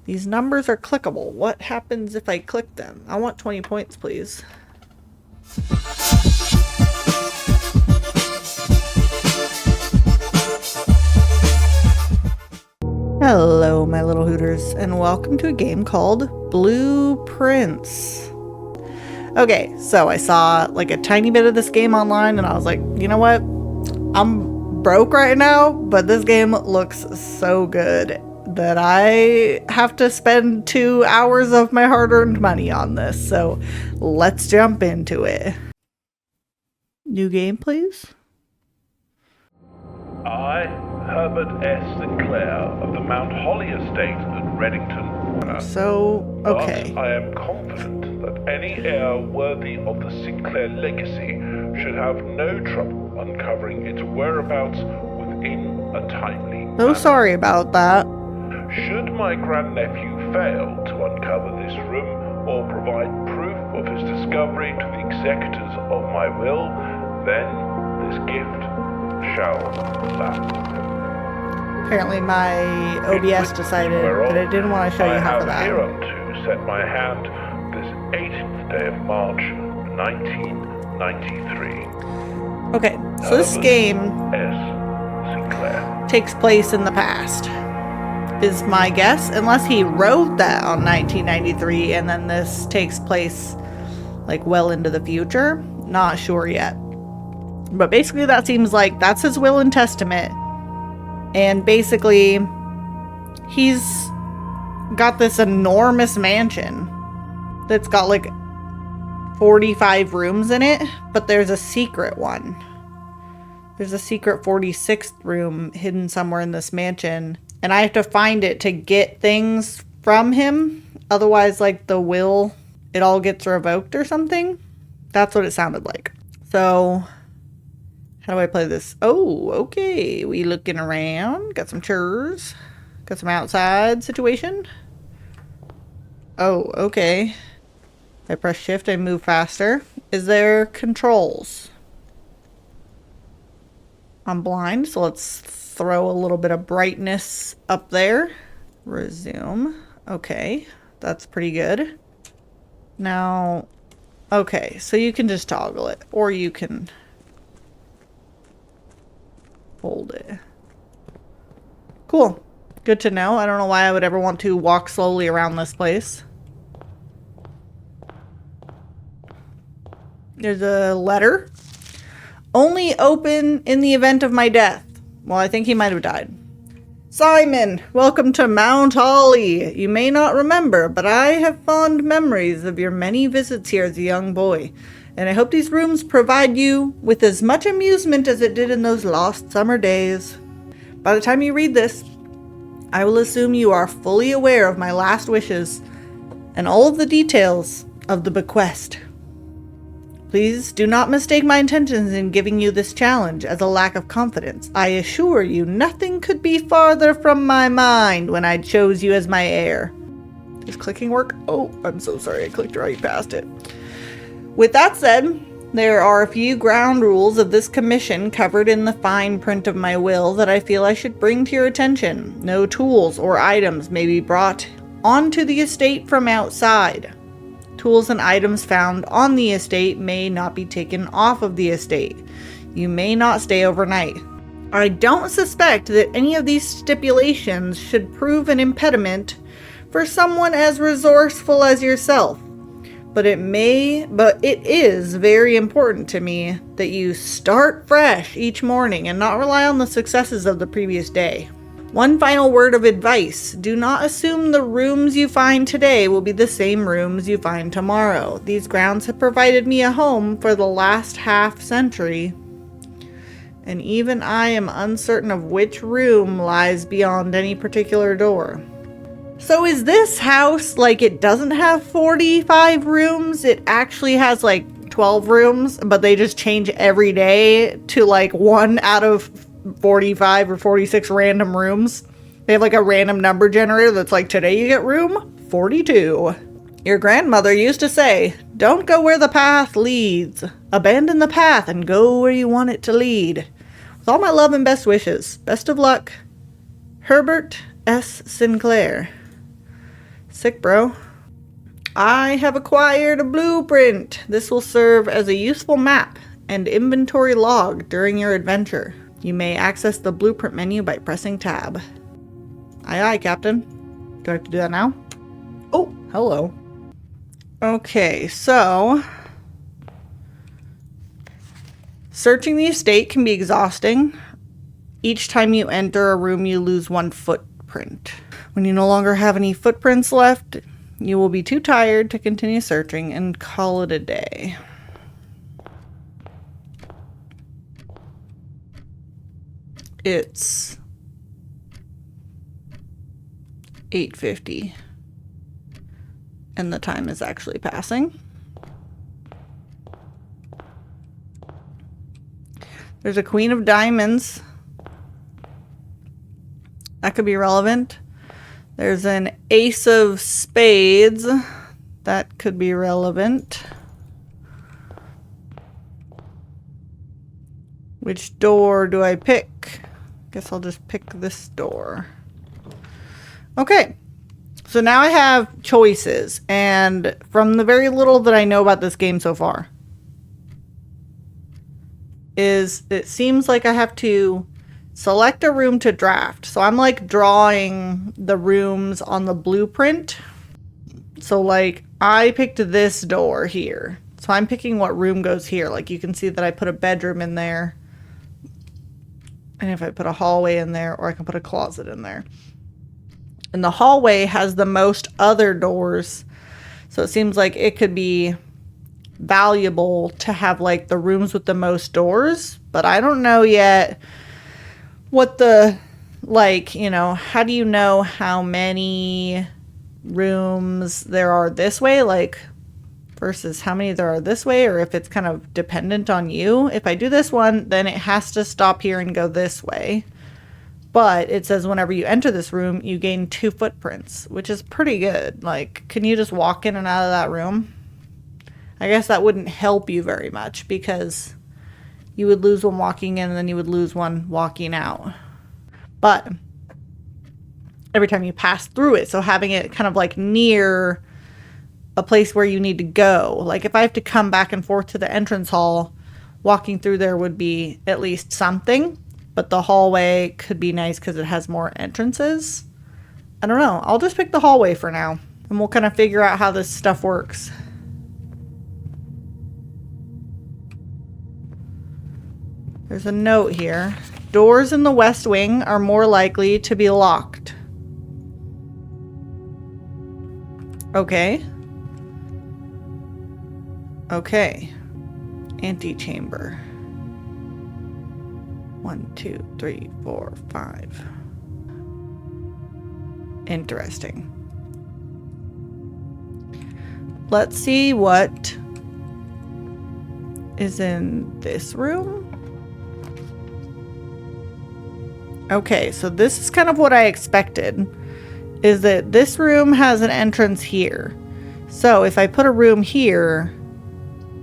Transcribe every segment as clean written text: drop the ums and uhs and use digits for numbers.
These numbers are clickable. What happens if I click them? I want 20 points, please. Hello, my little hooters, and welcome to a game called Blueprints. Okay, so I saw like a tiny bit of this game online and I was like, you know what? I'm broke right now, but this game looks so good that I have to spend 2 hours of my hard-earned money on this. So let's jump into it. New game, please. I, Herbert S. Sinclair of the Mount Holly Estate at Reddington. So, okay. But I am confident that any heir worthy of the Sinclair legacy should have no trouble uncovering its whereabouts within a timely So manner. sorry about that. Should my grandnephew fail to uncover this room or provide proof of his discovery to the executors of my will, then this gift shall lapse. Apparently my OBS decided that it didn't want to show you half of I that. have hereunto set my hand this 18th day of March, 1993. Okay, so this game S. Sinclair takes place in the past, is my guess, unless he wrote that on 1993 and then this takes place like well into the future. Not sure yet. But basically that seems like that's his will and testament. And basically he's got this enormous mansion that's got like 45 rooms in it, but there's a secret one. There's a secret 46th room hidden somewhere in this mansion, and I have to find it to get things from him. Otherwise, like the will, it all gets revoked or something. That's what it sounded like. So, how do I play this? Oh, okay. We looking around. Got some chairs. Got some outside situation. Oh, okay. I press shift, I move faster. Is there controls? I'm blind, so let's throw a little bit of brightness up there. Resume. Okay, that's pretty good. Now, okay, so you can just toggle it, or you can hold it. Cool. Good to know. I don't know why I would ever want to walk slowly around this place. There's a letter. Only open in the event of my death. Well, I think he might have died. Simon, welcome to Mount Holly. You may not remember, but I have fond memories of your many visits here as a young boy, and I hope these rooms provide you with as much amusement as it did in those lost summer days. By the time you read this, I will assume you are fully aware of my last wishes and all of the details of the bequest. Please do not mistake my intentions in giving you this challenge as a lack of confidence. I assure you nothing could be farther from my mind when I chose you as my heir. Does clicking work? Oh, I'm so sorry. I clicked right past it. With that said, there are a few ground rules of this commission covered in the fine print of my will that I feel I should bring to your attention. No tools or items may be brought onto the estate from outside. Tools and items found on the estate may not be taken off of the estate. You may not stay overnight. I don't suspect that any of these stipulations should prove an impediment for someone as resourceful as yourself. But it is very important to me that you start fresh each morning and not rely on the successes of the previous day. One final word of advice. Do not assume the rooms you find today will be the same rooms you find tomorrow. These grounds have provided me a home for the last half century, and even I am uncertain of which room lies beyond any particular door. So is this house like it doesn't have 45 rooms? It actually has like 12 rooms, but they just change every day to like one out of 45 or 46 random rooms. They have like a random number generator that's like, today you get room 42. Your grandmother used to say, don't go where the path leads. Abandon the path and go where you want it to lead. With all my love and best wishes, best of luck, Herbert S. Sinclair. Sick, bro. I have acquired a blueprint. This will serve as a useful map and inventory log during your adventure. You may access the blueprint menu by pressing tab. Aye, aye, Captain. Do I have to do that now? Oh, hello. Okay, so searching the estate can be exhausting. Each time you enter a room, you lose 1 footprint. When you no longer have any footprints left, you will be too tired to continue searching and call it a day. It's 8:50 and the time is actually passing. There's a Queen of Diamonds. That could be relevant. There's an Ace of Spades. That could be relevant. Which door do I pick? Guess I'll just pick this door. Okay. So now I have choices. And from the very little that I know about this game so far, it seems like I have to select a room to draft. So I'm like drawing the rooms on the blueprint. So like I picked this door here. So I'm picking what room goes here. Like you can see that I put a bedroom in there. And if I put a hallway in there, or I can put a closet in there. And the hallway has the most other doors. So it seems like it could be valuable to have like the rooms with the most doors. But I don't know yet what the, like, you know, how do you know how many rooms there are this way, like, versus how many there are this way, or if it's kind of dependent on you. If I do this one, then it has to stop here and go this way. But it says whenever you enter this room, you gain 2 footprints, which is pretty good. Like, can you just walk in and out of that room? I guess that wouldn't help you very much because you would lose one walking in and then you would lose one walking out. But every time you pass through it, so having it kind of like near a place where you need to go. Like if I have to come back and forth to the entrance hall, walking through there would be at least something. But the hallway could be nice because it has more entrances. I don't know. I'll just pick the hallway for now. And we'll kind of figure out how this stuff works. There's a note here. Doors in the west wing are more likely to be locked. Okay. Okay. Antechamber. 1, 2, 3, 4, 5. Interesting. Let's see what is in this room. Okay, so this is kind of what I expected, is that this room has an entrance here. So if I put a room here,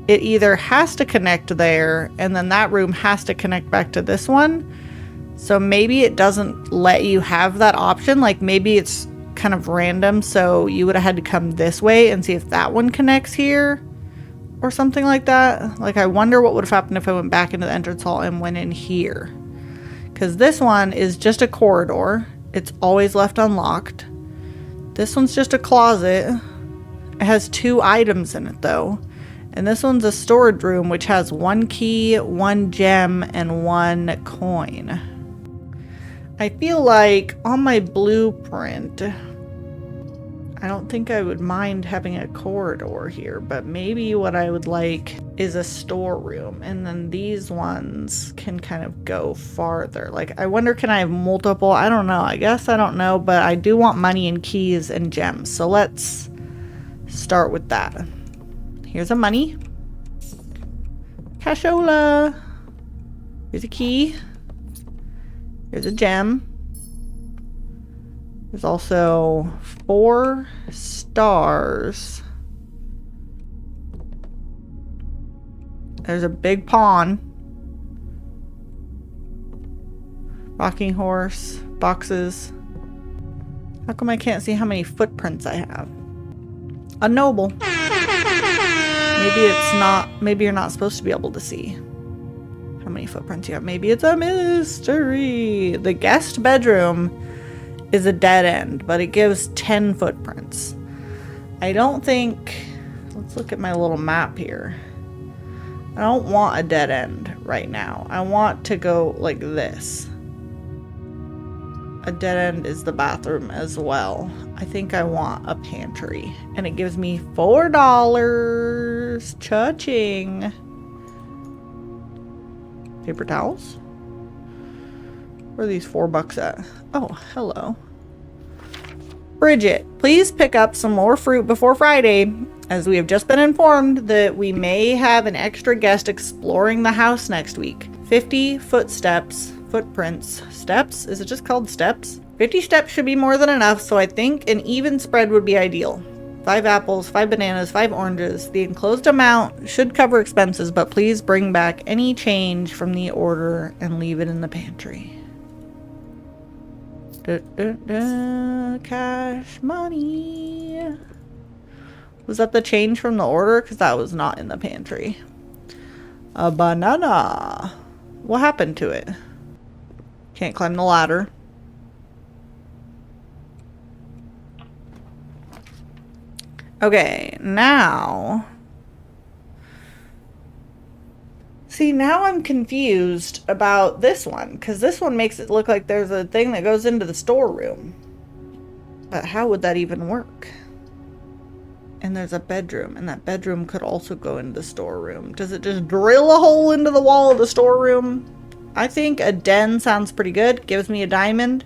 it either has to connect there, and then that room has to connect back to this one. So maybe it doesn't let you have that option. Like maybe it's kind of random, so you would have had to come this way and see if that one connects here or something like that. Like I wonder what would have happened if I went back into the entrance hall and went in here. Because this one is just a corridor. It's always left unlocked. This one's just a closet. It has 2 items in it though. And this one's a storage room which has 1 key, 1 gem, and 1 coin. I feel like on my blueprint, I don't think I would mind having a corridor here, but maybe what I would like is a storeroom, and then these ones can kind of go farther. Like, I wonder, can I have multiple? I don't know. I guess I don't know, but I do want money and keys and gems. So let's start with that. Here's a money. Cashola. Here's a key. Here's a gem. There's also 4 stars. There's a big pawn. Rocking horse. Boxes. How come I can't see how many footprints I have? A noble. Maybe it's not, maybe you're not supposed to be able to see how many footprints you have. Maybe it's a mystery. The guest bedroom is a dead end, but it gives 10 footprints. I don't think, let's look at my little map here. I don't want a dead end right now. I want to go like this. A dead end is the bathroom as well. I think I want a pantry. And it gives me $4. Cha-ching. Paper towels? Where are these $4 at? Oh, hello. Bridget, please pick up some more fruit before Friday, as we have just been informed that we may have an extra guest exploring the house next week. 50 footprints. Steps? Is it just called steps? 50 steps should be more than enough, so I think an even spread would be ideal. 5 apples, 5 bananas, 5 oranges. The enclosed amount should cover expenses, but please bring back any change from the order and leave it in the pantry. Cash money. Was that the change from the order? Because that was not in the pantry. A banana. What happened to it? Can't climb the ladder. Okay, now. See, now I'm confused about this one, because this one makes it look like there's a thing that goes into the storeroom. But how would that even work? And there's a bedroom, and that bedroom could also go into the storeroom. Does it just drill a hole into the wall of the storeroom? I think a den sounds pretty good. Gives me a diamond.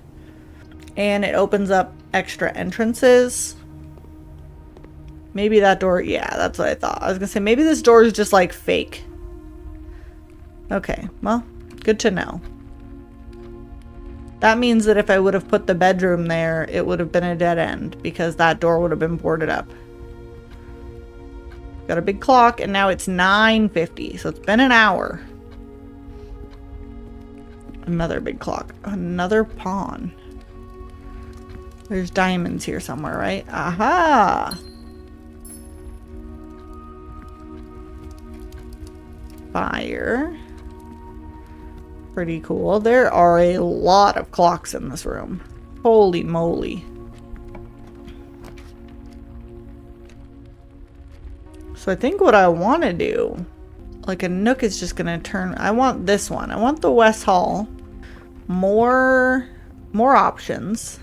And it opens up extra entrances. Maybe that door, yeah, that's what I thought. I was gonna say, maybe this door is just like fake. Okay, well, good to know. That means that if I would have put the bedroom there, it would have been a dead end because that door would have been boarded up. Got a big clock, and now it's 9:50, so it's been an hour. Another big clock. Another pawn. There's diamonds here somewhere, right? Aha! Fire. Pretty cool. There are a lot of clocks in this room. Holy moly. So I think what I want to do, like a nook is just going to turn, I want this one. I want the West Hall. More options.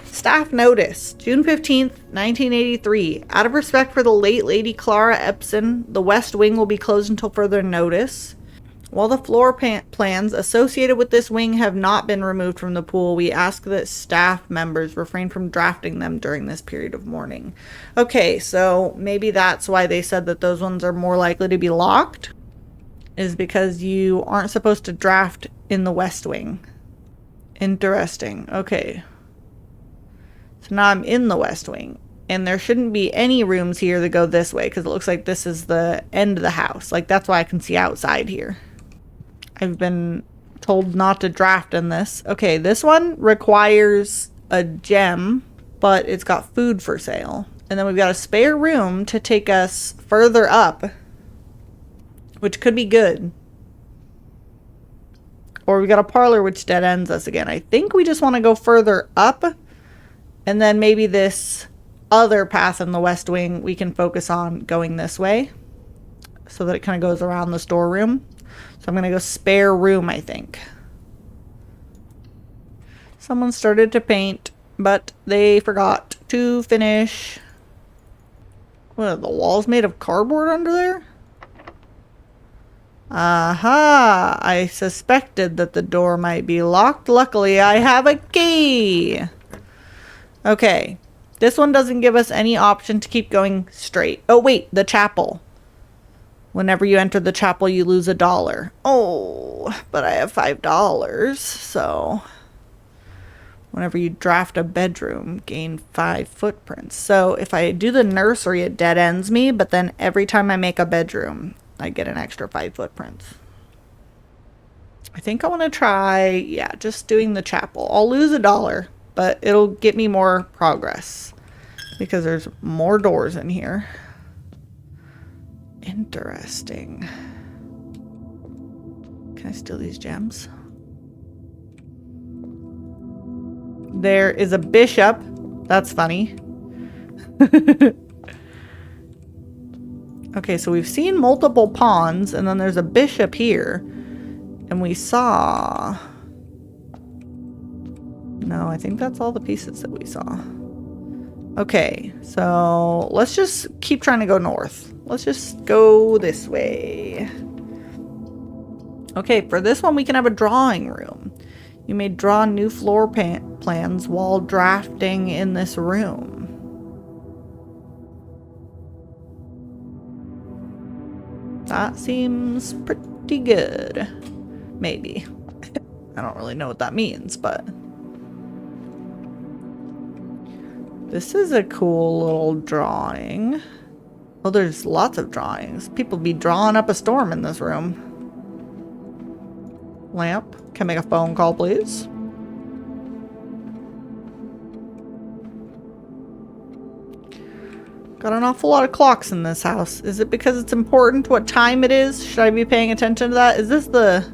Staff notice, June 15th, 1983. Out of respect for the late Lady Clara Epson, the West Wing will be closed until further notice. While the floor plans associated with this wing have not been removed from the pool, we ask that staff members refrain from drafting them during this period of mourning. Okay, so maybe that's why they said that those ones are more likely to be locked, is because you aren't supposed to draft in the West Wing. Interesting. Okay. So now I'm in the West Wing, and there shouldn't be any rooms here that go this way, because it looks like this is the end of the house. Like, that's why I can see outside here. I've been told not to draft in this. Okay, this one requires a gem, but it's got food for sale. And then we've got a spare room to take us further up, which could be good. Or we got a parlor, which dead ends us again. I think we just want to go further up. And then maybe this other path in the West Wing, we can focus on going this way so that it kind of goes around the storeroom. So I'm going to go spare room, I think. Someone started to but they forgot to finish. What are the walls made of cardboard under there? Aha! I suspected that the door might be locked. Luckily, I have a key. Okay. This one doesn't give us any option to keep going straight. Oh, wait. The chapel. Whenever you enter the chapel, you lose $1. Oh, but I have $5, so whenever you draft a bedroom, gain 5 footprints. So if I do the nursery, it dead ends me, but then every time I make a bedroom, I get an extra 5 footprints. I think I want to try, yeah, just doing the chapel. I'll lose $1. but it'll get me more progress because there's more doors in here. Interesting. Can I steal these gems? There is a bishop. That's funny. Okay, so we've seen multiple pawns, and then there's a bishop here. And we saw... No, I think that's all the pieces that we saw. Okay, so let's just keep trying to go north. Let's just go this way. Okay, for this one we can have a drawing room. You may draw new floor plans while drafting in this room. That seems pretty good. Maybe. I don't really know what that means, but... This is a cool little drawing. Oh, there's lots of drawings. People be drawing up a storm in this room. Lamp. Can I make a phone call, please? Got an awful lot of clocks in this house. Is it because it's important what time it is? Should I be paying attention to that? Is this the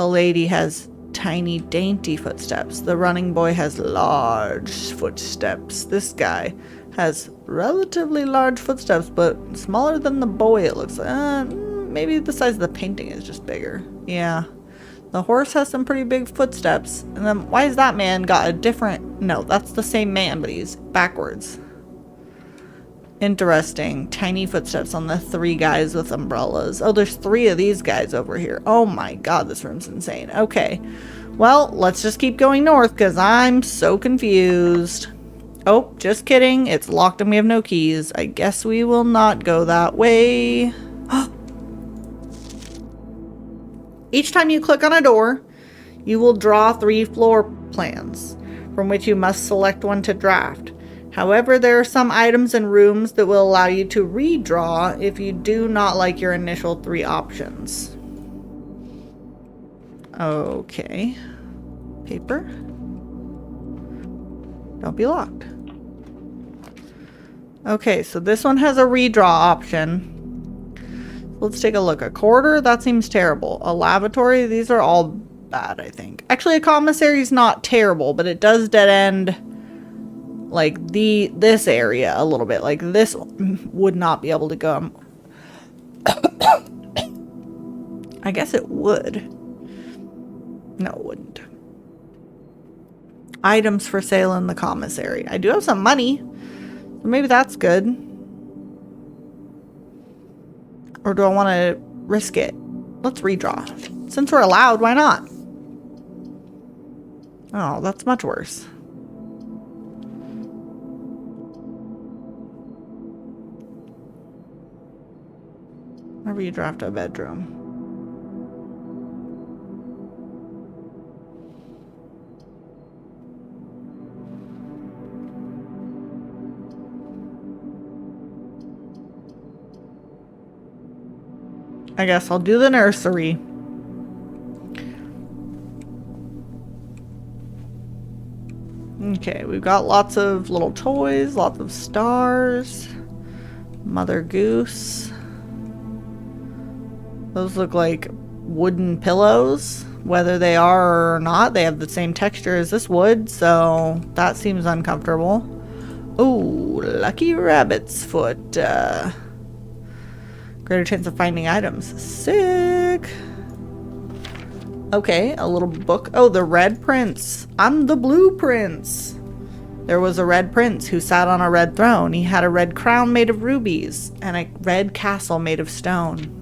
lady has tiny, dainty footsteps. The running boy has large footsteps. This guy has relatively large footsteps, but smaller than the boy, it looks like. Maybe the size of the painting is just bigger. Yeah. The horse has some pretty big footsteps. And then why is that man got a different... No, that's the same man, but he's backwards. Interesting. Tiny footsteps on the 3 guys with umbrellas. Oh, there's 3 of these guys over here. Oh my god, this room's insane. Okay. Well, let's just keep going north because I'm so confused. Oh, just kidding. It's locked and we have no keys. I guess we will not go that way. Each time you click on a door, you will draw 3 floor plans, from which you must select one to draft. However, there are some items and rooms that will allow you to redraw if you do not like your initial 3 options. Okay. Paper. Don't be locked. Okay, so this one has a redraw option. Let's take a look. A quarter? That seems terrible. A lavatory? These are all bad, I think. Actually, a commissary is not terrible, but it does dead end like this area a little bit. Like this would not be able to go. I guess it would. No, it wouldn't. Items for sale in the commissary. I do have some money. So maybe that's good. Or do I want to risk it? Let's redraw. Since we're allowed, why not? Oh, that's much worse. Or redraft a bedroom. I guess I'll do the nursery. Okay, we've got lots of little toys, lots of stars. Mother Goose. Those look like wooden pillows. Whether they are or not, they have the same texture as this wood, so that seems uncomfortable. Oh, lucky rabbit's foot. Greater chance of finding items. Sick. Okay, a little book. Oh, the Red Prince. I'm the Blue Prince. There was a red prince who sat on a red throne. He had a red crown made of rubies and a red castle made of stone.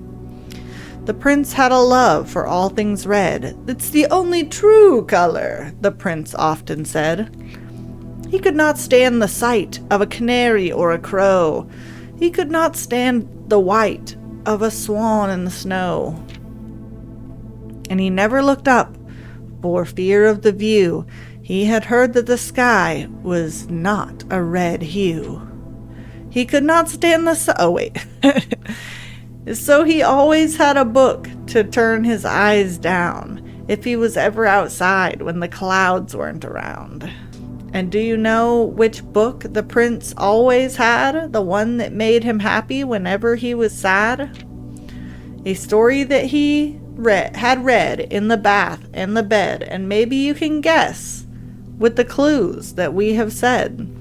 The prince had a love for all things red. It's the only true color, the prince often said. He could not stand the sight of a canary or a crow. He could not stand the white of a swan in the snow. And he never looked up for fear of the view. He had heard that the sky was not a red hue. He could not stand the oh wait. So he always had a book to turn his eyes down if he was ever outside when the clouds weren't around. And do you know which book the prince always had? The one that made him happy whenever he was sad? A story that he had read in the bath and the bed, and maybe you can guess with the clues that we have said.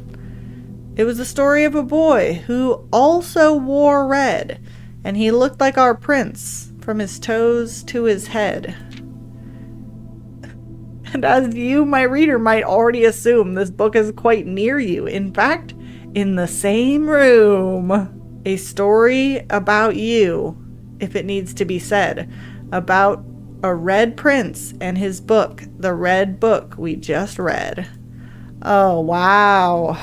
It was the story of a boy who also wore red, and he looked like our prince from his toes to his head. And as you, my reader, might already assume, this book is quite near you. In fact, in the same room. A story about you, if it needs to be said, about a red prince and his book, the red book we just read. Oh, wow.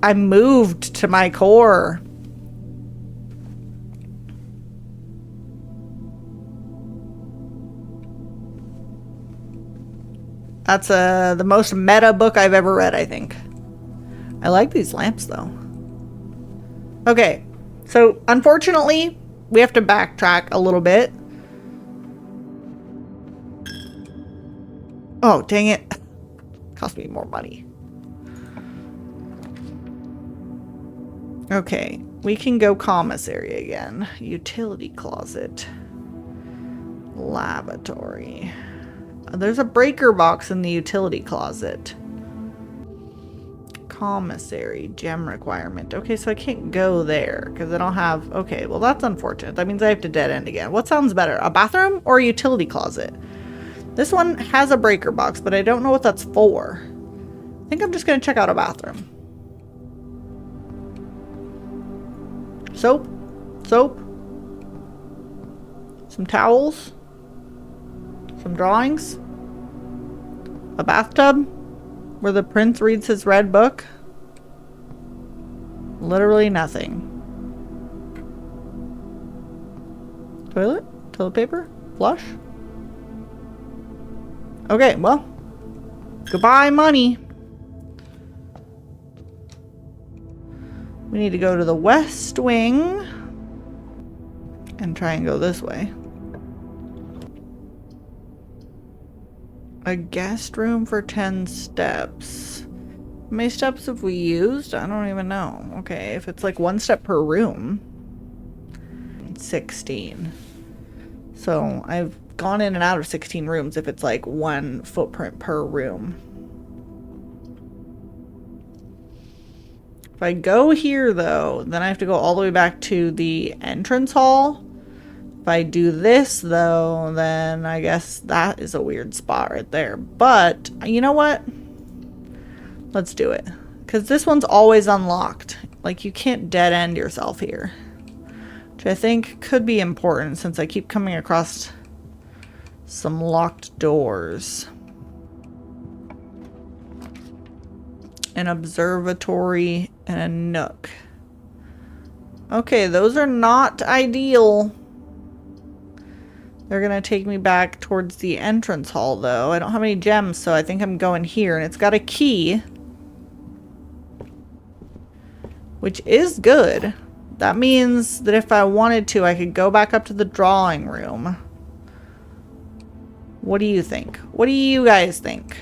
I'm moved to my core. That's the most meta book I've ever read, I think. I like these lamps, though. Okay, so unfortunately, we have to backtrack a little bit. Oh, dang it. Cost me more money. Okay, we can go commissary again. Utility closet. Lavatory. There's a breaker box in the utility closet. Commissary, gem requirement. Okay, so I can't go there because I don't have... Okay, well that's unfortunate. That means I have to dead end again. What sounds better, a bathroom or a utility closet? This one has a breaker box, but I don't know what that's for. I think I'm just going to check out a bathroom. Soap. Some towels. Some drawings. A bathtub where the prince reads his red book. Literally nothing. Toilet? Toilet paper? Flush? Okay, well. Goodbye, money. We need to go to the west wing and try and go this way. A guest room for 10 steps. How many steps have we used? I don't even know. Okay, if it's like 1 step per room. 16. So I've gone in and out of 16 rooms if it's like 1 footprint per room. If I go here though, then I have to go all the way back to the entrance hall. If I do this though, then I guess that is a weird spot right there. But you know what? Let's do it. Because this one's always unlocked. Like you can't dead end yourself here. Which I think could be important since I keep coming across some locked doors. An observatory and a nook. Okay, those are not ideal. They're gonna take me back towards the entrance hall though. I don't have any gems, so I think I'm going here, and it's got a key. Which is good. That means that if I wanted to, I could go back up to the drawing room. What do you think? What do you guys think?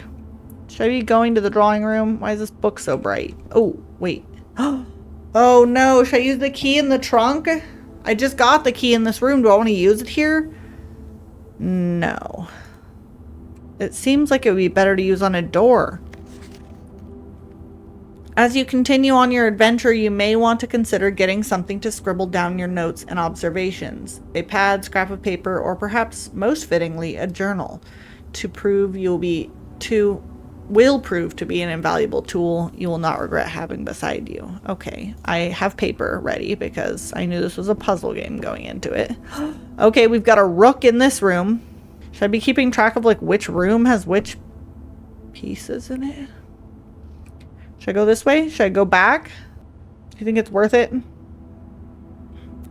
Should I be going to the drawing room? Why is this book so bright? Oh, wait. Oh no, should I use the key in the trunk? I just got the key in this room. Do I want to use it here? No. It seems like it would be better to use on a door. As you continue on your adventure, you may want to consider getting something to scribble down your notes and observations. A pad, scrap of paper, or perhaps most fittingly, a journal will prove to be an invaluable tool you will not regret having beside you. Okay, I have paper ready because I knew this was a puzzle game going into it. Okay, we've got a rook in this room. Should I be keeping track of like which room has which pieces in it? Should I go this way? Should I go back? Do you think it's worth it?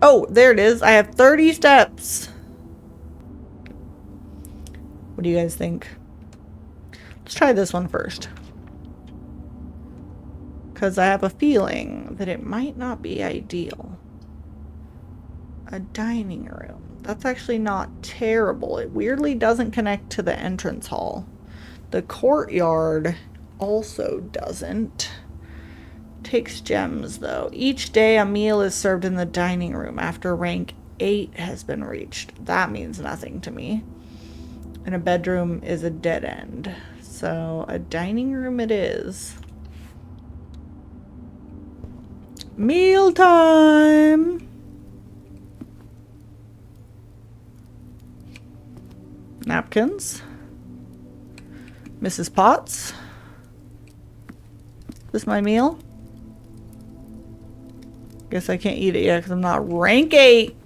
Oh, there it is. I have 30 steps. What do you guys think? Let's try this one first. Because I have a feeling that it might not be ideal. A dining room. That's actually not terrible. It weirdly doesn't connect to the entrance hall. The courtyard also doesn't. Takes gems, though. Each day a meal is served in the dining room after rank 8 has been reached. That means nothing to me. And a bedroom is a dead end. So a dining room it is. Mealtime! Napkins. Mrs. Potts. Is this my meal? Guess I can't eat it yet because I'm not rank 8.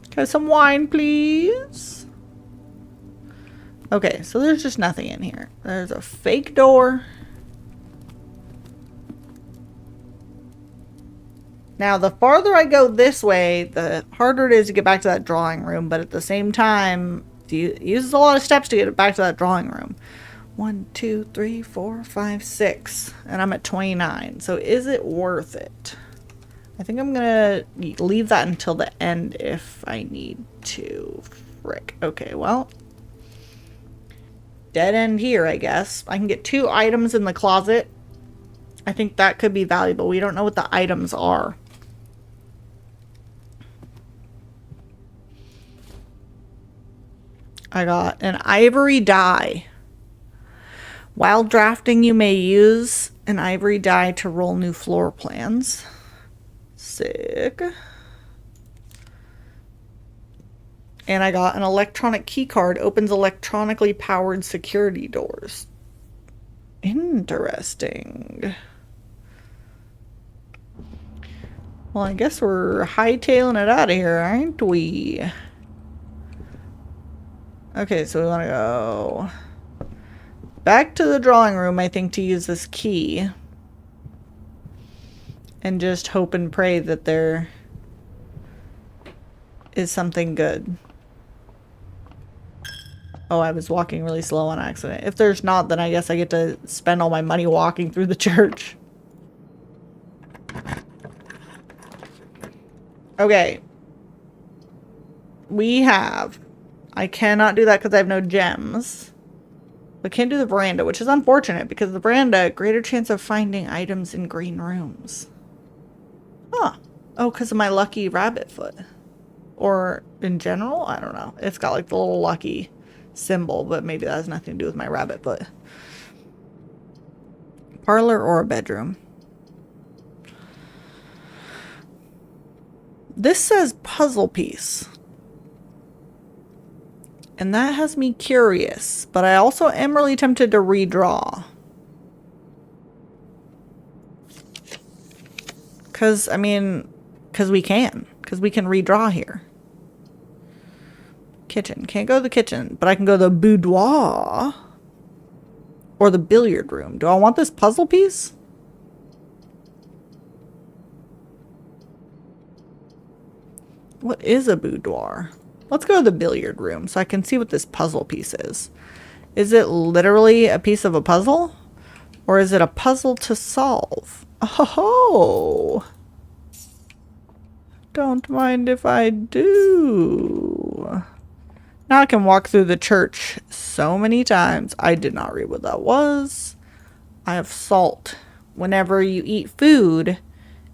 Can I have some wine, please? Okay, so there's just nothing in here. There's a fake door. Now, the farther I go this way, the harder it is to get back to that drawing room. But at the same time, it uses a lot of steps to get back to that drawing room. 1, 2, 3, 4, 5, 6. And I'm at 29. So is it worth it? I think I'm going to leave that until the end if I need to. Frick. Okay, well. Dead end here, I guess. I can get 2 items in the closet. I think that could be valuable. We don't know what the items are. I got an ivory die. While drafting, you may use an ivory die to roll new floor plans. Sick. And I got an electronic key card. Opens electronically powered security doors. Interesting. Well, I guess we're hightailing it out of here, aren't we? Okay, so we want to go back to the drawing room, I think, to use this key. And just hope and pray that there is something good. Oh, I was walking really slow on accident. If there's not, then I guess I get to spend all my money walking through the church. Okay. We have... I cannot do that because I have no gems. But can't do the veranda, which is unfortunate because the veranda, greater chance of finding items in green rooms. Huh. Oh, because of my lucky rabbit foot. Or in general? I don't know. It's got like the little lucky symbol, but maybe that has nothing to do with my rabbit foot. Parlor or a bedroom? This says puzzle piece. And that has me curious, but I also am really tempted to redraw. Because, I mean, because we can. Because we can redraw here. Kitchen. Can't go to the kitchen, but I can go to the boudoir. Or the billiard room. Do I want this puzzle piece? What is a boudoir? Let's go to the billiard room so I can see what this puzzle piece is. Is it literally a piece of a puzzle? Or is it a puzzle to solve? Oh! Don't mind if I do. Now I can walk through the church so many times. I did not read what that was. I have salt. Whenever you eat food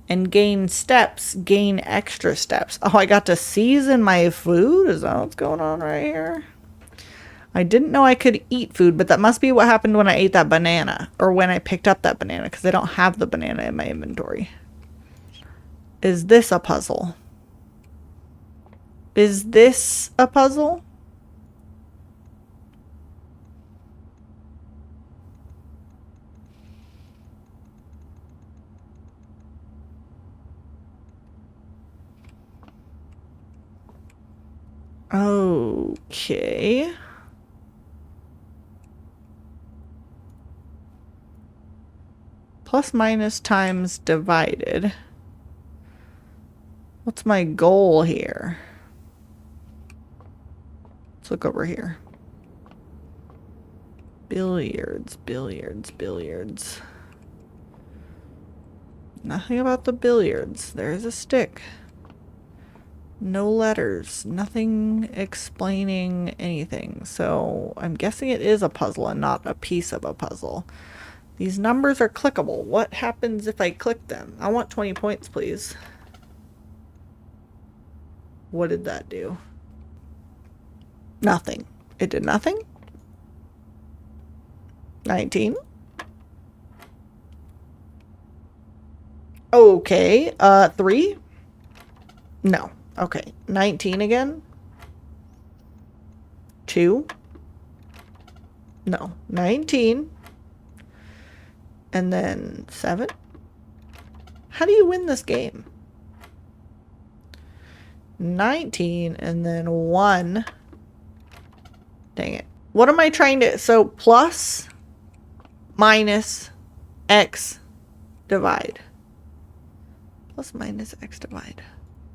and gain steps, gain extra steps. Oh, I got to season my food? Is that what's going on right here? I didn't know I could eat food, but that must be what happened when I ate that banana. Or when I picked up that banana, because I don't have the banana in my inventory. Is this a puzzle? Is this a puzzle? Okay. Plus minus times divided. What's my goal here? Let's look over here. Billiards, billiards, billiards. Nothing about the billiards. There's a stick. No letters. Nothing explaining anything. So I'm guessing it is a puzzle and not a piece of a puzzle. These numbers are clickable. What happens if I click them? I want 20 points, please. What did that do? Nothing. It did nothing? 19. Okay. 3? No. Okay. 19 again? 2? No. 19. And then 7? How do you win this game? 19 and then 1. Dang it. What am I trying to... So plus, minus, x, divide. Plus, minus, x, divide.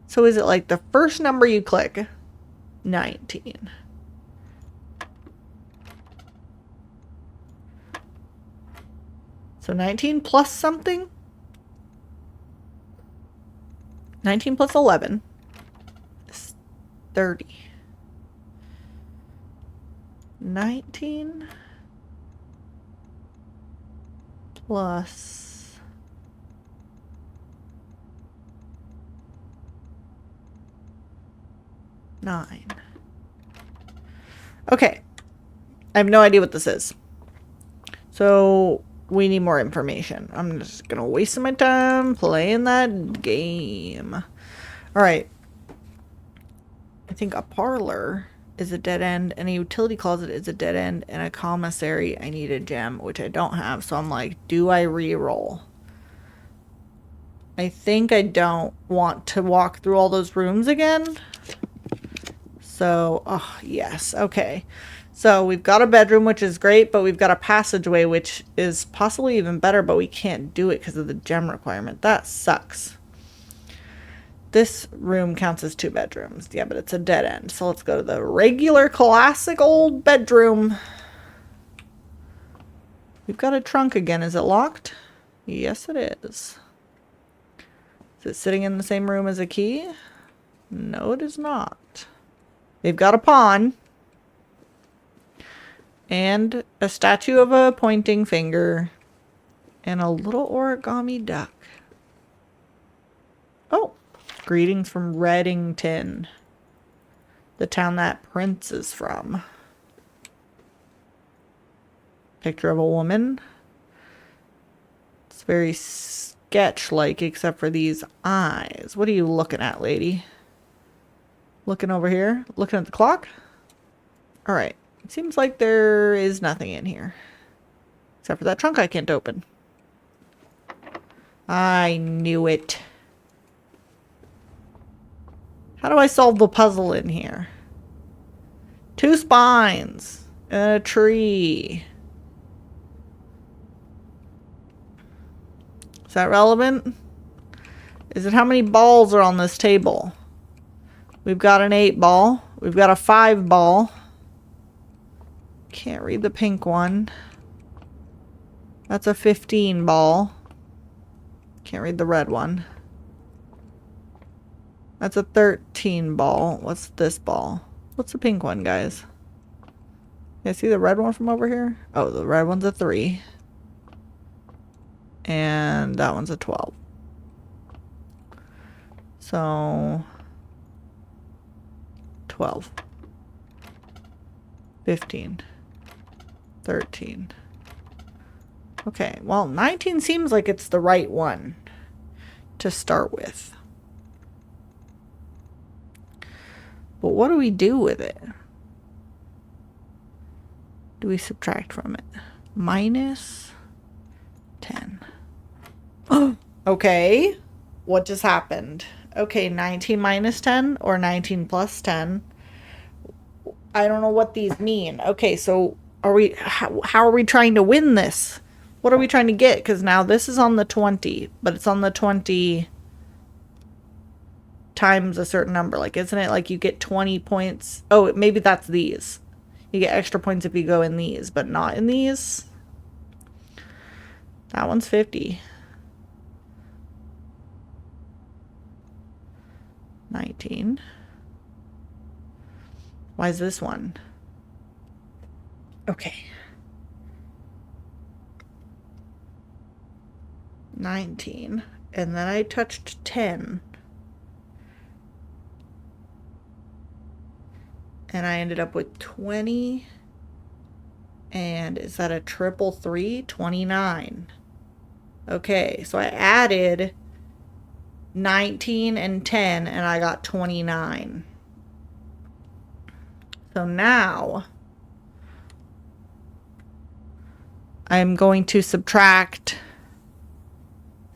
So is it like the first number you click? 19. So 19 plus something? 19 plus 11 is 30. 19 plus 9. Okay. I have no idea what this is. So we need more information. I'm just gonna waste my time playing that game. All right. I think a parlor is a dead end, and a utility closet is a dead end, and a commissary, I need a gem, which I don't have. So I'm like, do I re-roll? I think I don't want to walk through all those rooms again. So, oh, yes. Okay. So we've got a bedroom, which is great, but we've got a passageway, which is possibly even better, but we can't do it because of the gem requirement. That sucks. This room counts as 2 bedrooms. Yeah, but it's a dead end. So let's go to the regular classic old bedroom. We've got a trunk again. Is it locked? Yes, it is. Is it sitting in the same room as a key? No, it is not. They've got a pawn. And a statue of a pointing finger. And a little origami duck. Oh. Greetings from Reddington. The town that Prince is from. Picture of a woman. It's very sketch-like except for these eyes. What are you looking at, lady? Looking over here? Looking at the clock? Alright. It seems like there is nothing in here. Except for that trunk I can't open. I knew it. How do I solve the puzzle in here? 2 spines. And a tree. Is that relevant? Is it how many balls are on this table? We've got an 8 ball. We've got a 5 ball. Can't read the pink one. That's a 15 ball. Can't read the red one. That's a 13 ball. What's this ball? What's the pink one, guys? You see the red one from over here? Oh, the red one's a 3. And that one's a 12. So 12. 15. 13. Okay, well, 19 seems like it's the right one to start with. But what do we do with it? Do we subtract from it? Minus 10. Okay. What just happened? Okay, 19 minus 10 or 19 plus 10. I don't know what these mean. Okay, so are we how are we trying to win this? What are we trying to get? Because now this is on the 20, but it's on the 20 times a certain number. Like, isn't it like you get 20 points? Oh, maybe that's these. You get extra points if you go in these, but not in these. That one's 50. 19. Why is this one? Okay. 19. And then I touched 10. And I ended up with 20. And is that a triple 3? 29. Okay, so I added 19 and 10 and I got 29. So now I'm going to subtract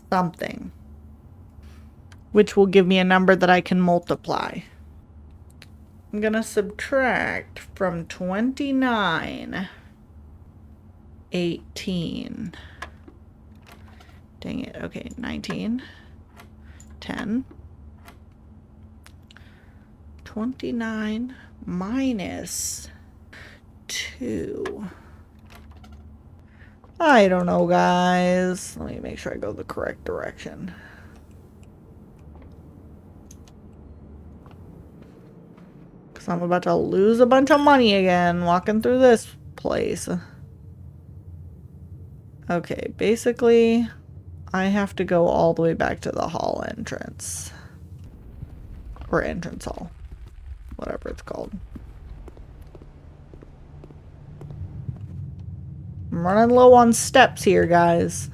something, which will give me a number that I can multiply. I'm going to subtract from 29, 18. Dang it. Okay, 19, 10, 29 minus 2. I don't know, guys. Let me make sure I go the correct direction. Because I'm about to lose a bunch of money again walking through this place. Okay, basically, I have to go all the way back to the hall entrance. Or entrance hall. Whatever it's called. I'm running low on steps here, guys.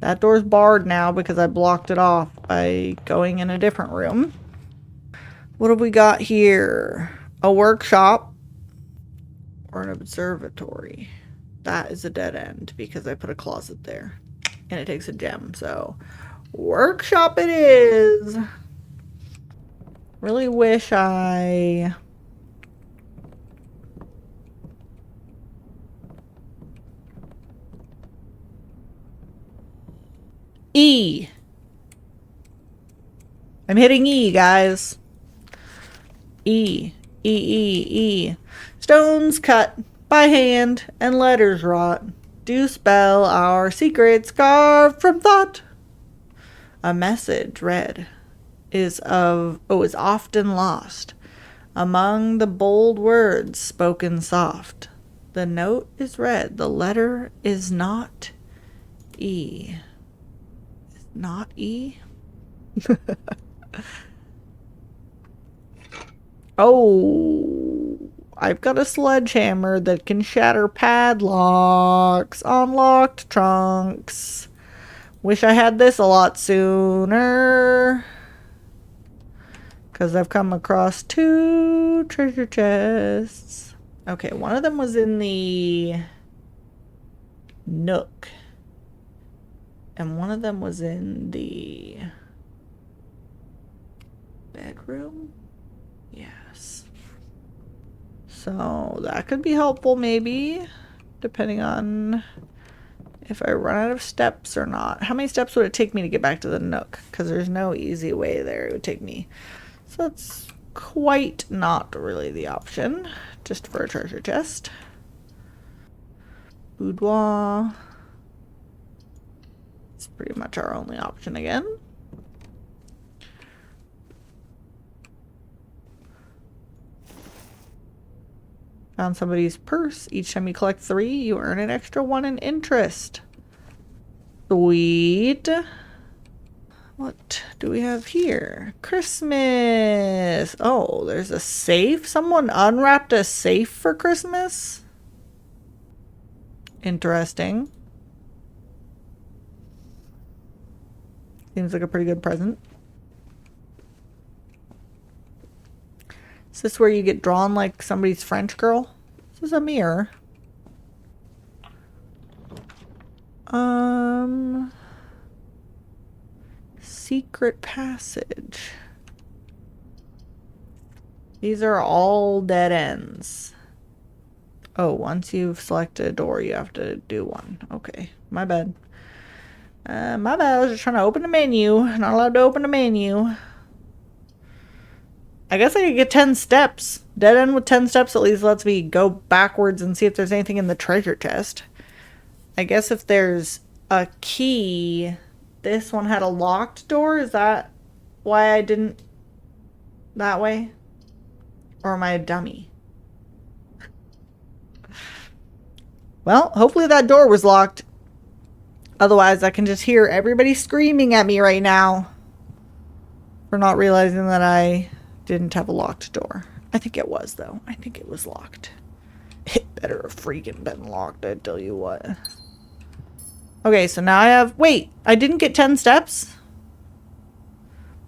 That door's barred now because I blocked it off by going in a different room. What have we got here? A workshop or an observatory. That is a dead end because I put a closet there. And it takes a gem, so workshop it is. Really wish I... E. I'm hitting E, guys. E. E. Stones cut by hand and letters wrought do spell our secrets carved from thought. A message read is often lost among the bold words spoken soft. The note is read, the letter is not E. Not E? Oh, I've got a sledgehammer that can shatter padlocks on locked trunks. Wish I had this a lot sooner. Because I've come across 2 treasure chests. Okay, one of them was in the nook. And one of them was in the bedroom? Yes. So that could be helpful maybe, depending on if I run out of steps or not. How many steps would it take me to get back to the nook? Because there's no easy way there. It would take me. So that's quite not really the option, just for a treasure chest. Boudoir. It's pretty much our only option again. Found somebody's purse. Each time you collect 3, you earn an extra 1 in interest. Sweet. What do we have here? Christmas. Oh, there's a safe. Someone unwrapped a safe for Christmas. Interesting. Seems like a pretty good present. Is this where you get drawn like somebody's French girl? This is a mirror. Secret passage. These are all dead ends. Oh, once you've selected a door, you have to do one. Okay, my bad. My bad, I was just trying to open a menu. Not allowed to open a menu. I guess I could get 10 steps. Dead end with 10 steps at least lets me go backwards and see if there's anything in the treasure chest. I guess if there's a key... This one had a locked door? Is that why I didn't... That way? Or am I a dummy? Well, hopefully that door was locked. Otherwise, I can just hear everybody screaming at me right now for not realizing that I didn't have a locked door. I think it was, though. I think it was locked. It better have freaking been locked, I tell you what. Okay, so now I have... Wait, I didn't get 10 steps?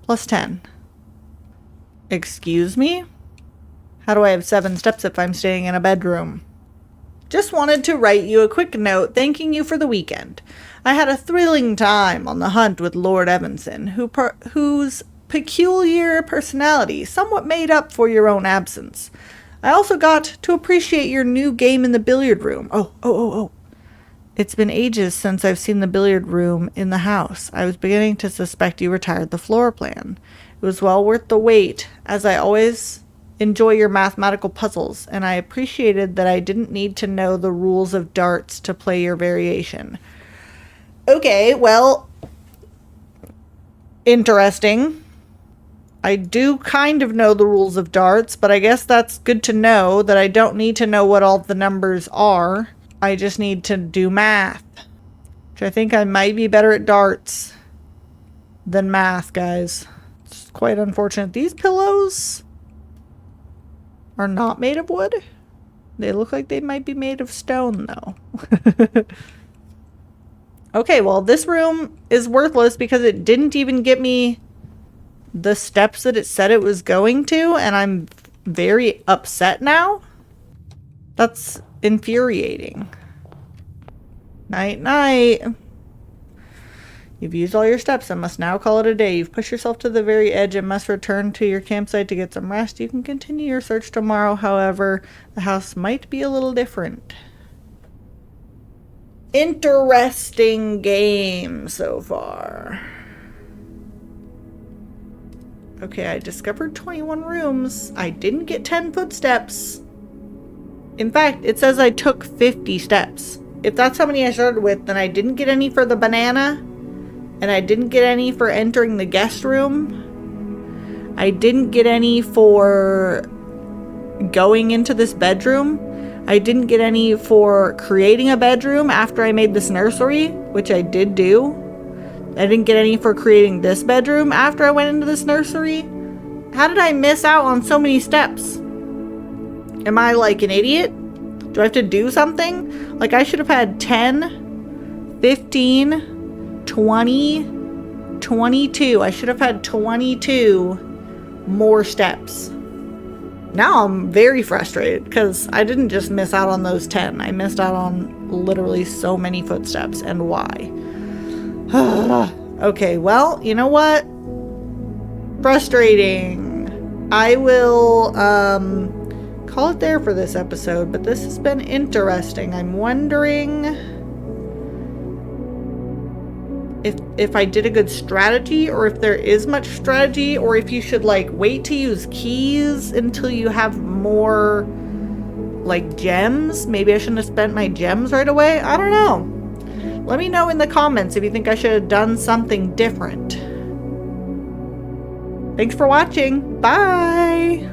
Plus 10. Excuse me? How do I have 7 steps if I'm staying in a bedroom? Just wanted to write you a quick note thanking you for the weekend. I had a thrilling time on the hunt with Lord Evanson, whose peculiar personality somewhat made up for your own absence. I also got to appreciate your new game in the billiard room. Oh. It's been ages since I've seen the billiard room in the house. I was beginning to suspect you retired the floor plan. It was well worth the wait, as I always enjoy your mathematical puzzles, and I appreciated that I didn't need to know the rules of darts to play your variation. Okay, well, interesting. I do kind of know the rules of darts, but I guess that's good to know that I don't need to know what all the numbers are. I just need to do math. Which I think I might be better at darts than math, guys. It's quite unfortunate. These pillows are not made of wood. They look like they might be made of stone, though. Okay, well, this room is worthless because it didn't even get me the steps that it said it was going to, and I'm very upset now. That's infuriating. Night, night. You've used all your steps and must now call it a day. You've pushed yourself to the very edge and must return to your campsite to get some rest. You can continue your search tomorrow, however. The house might be a little different. Interesting game so far. Okay, I discovered 21 rooms. I didn't get 10 footsteps. In fact, it says I took 50 steps. If that's how many I started with, then I didn't get any for the banana. And I didn't get any for entering the guest room. I didn't get any for going into this bedroom. I didn't get any for creating a bedroom after I made this nursery, which I did do. I didn't get any for creating this bedroom after I went into this nursery. How did I miss out on so many steps? Am I like an idiot? Do I have to do something? Like I should have had 10, 15, 20, 22. I should have had 22 more steps. Now I'm very frustrated because I didn't just miss out on those 10. I missed out on literally so many footsteps. And why? Okay, well, you know what? Frustrating. I will call it there for this episode, but this has been interesting. I'm wondering if I did a good strategy, or if there is much strategy, or if you should like wait to use keys until you have more like gems. Maybe I shouldn't have spent my gems right away. I don't know. Let me know in the comments if you think I should have done something different. Thanks for watching. Bye.